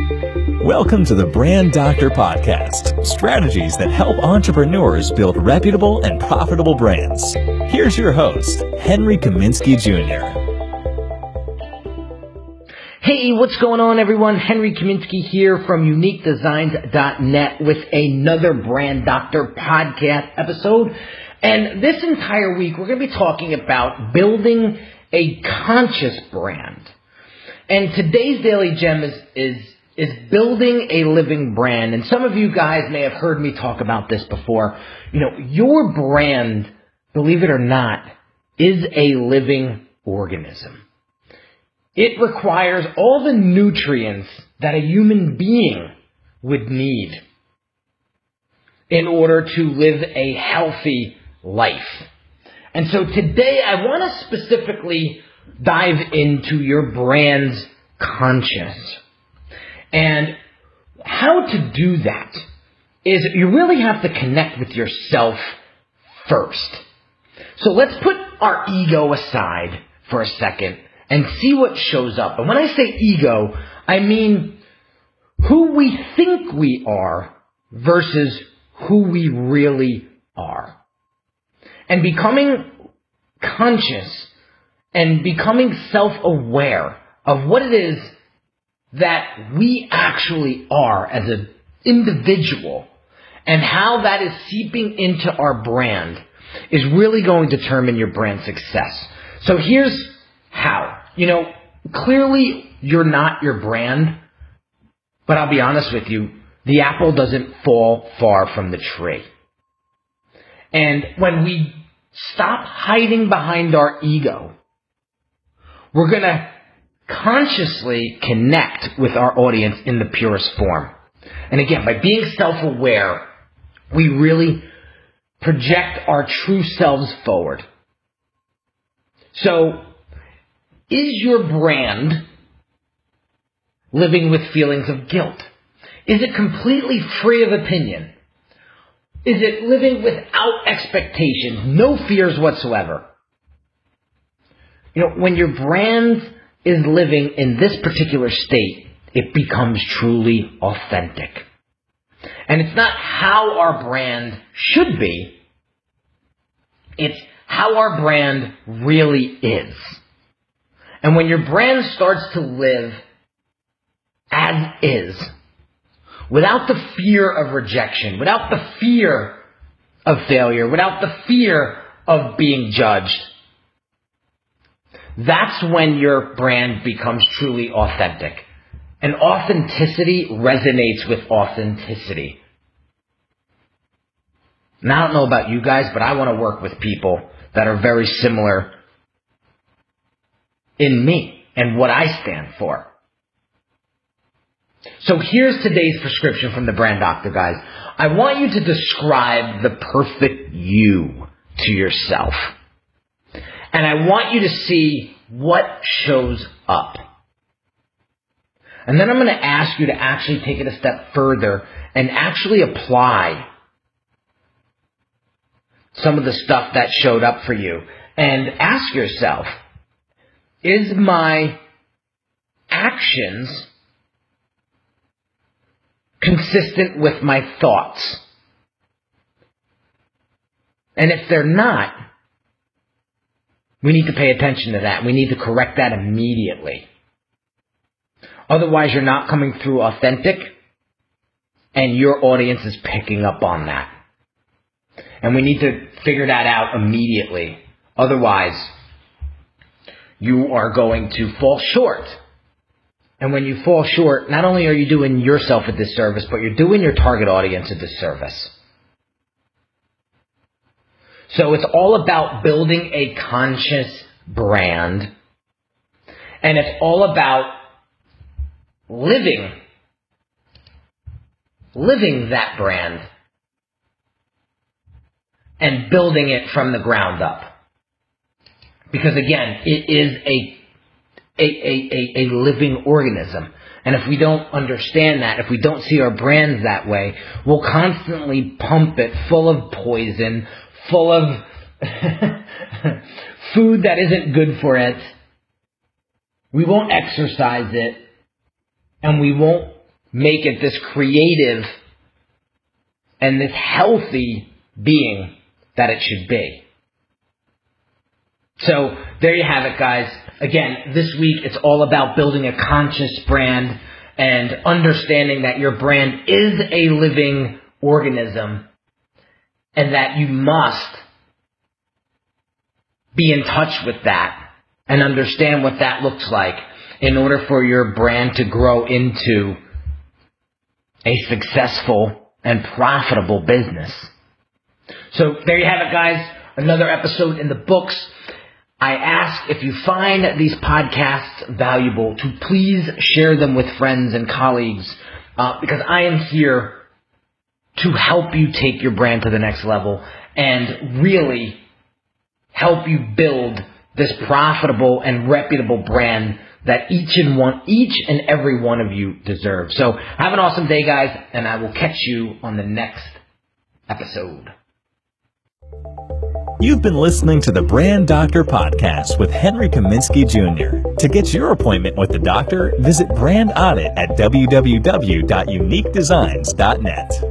Welcome to the Brand Doctor Podcast, strategies that help entrepreneurs build reputable and profitable brands. Here's your host, Henry Kaminski Jr. Hey, what's going on, everyone? Henry Kaminski here from UniqueDesignz.net with another Brand Doctor Podcast episode. And this entire week, we're going to be talking about building a conscious brand. And today's daily gem is building a living brand. And some of you guys may have heard me talk about this before. You know, your brand, believe it or not, is a living organism. It requires all the nutrients that a human being would need in order to live a healthy life. And so today I want to specifically dive into your brand's conscience. And how to do that is you really have to connect with yourself first. So let's put our ego aside for a second and see what shows up. And when I say ego, I mean who we think we are versus who we really are. And becoming conscious and becoming self-aware of what it is that we actually are as an individual and how that is seeping into our brand is really going to determine your brand success. So here's how. You know, clearly you're not your brand, but I'll be honest with you, the apple doesn't fall far from the tree. And when we stop hiding behind our ego, we're going to consciously connect with our audience in the purest form. And again, by being self-aware, we really project our true selves forward. So, is your brand living with feelings of guilt? Is it completely free of opinion? Is it living without expectations, no fears whatsoever? You know, when your brand is living in this particular state, it becomes truly authentic. And it's not how our brand should be, it's how our brand really is. And when your brand starts to live as is, without the fear of rejection, without the fear of failure, without the fear of being judged, that's when your brand becomes truly authentic. And authenticity resonates with authenticity. And I don't know about you guys, but I want to work with people that are very similar in me and what I stand for. So here's today's prescription from the Brand Doctor, guys. I want you to describe the perfect you to yourself. And I want you to see what shows up. And then I'm going to ask you to actually take it a step further and actually apply some of the stuff that showed up for you. And ask yourself, is my actions consistent with my thoughts? And if they're not, we need to pay attention to that. We need to correct that immediately. Otherwise, you're not coming through authentic, and your audience is picking up on that. And we need to figure that out immediately. Otherwise, you are going to fall short. And when you fall short, not only are you doing yourself a disservice, but you're doing your target audience a disservice. So it's all about building a conscious brand. And it's all about living that brand and building it from the ground up. Because again, it is a living organism. And if we don't understand that, if we don't see our brands that way, we'll constantly pump it full of poison, full of food that isn't good for it. We won't exercise it, and we won't make it this creative and this healthy being that it should be. So there you have it, guys. Again, this week it's all about building a conscious brand and understanding that your brand is a living organism and that you must be in touch with that and understand what that looks like in order for your brand to grow into a successful and profitable business. So there you have it, guys. Another episode in the books. I ask if you find these podcasts valuable to please share them with friends and colleagues because I am here to help you take your brand to the next level and really help you build this profitable and reputable brand that each and every one of you deserve. So have an awesome day, guys, and I will catch you on the next episode. You've been listening to the Brand Doctor Podcast with Henry Kaminski Jr. To get your appointment with the doctor, visit Brand Audit at www.uniquedesignz.net.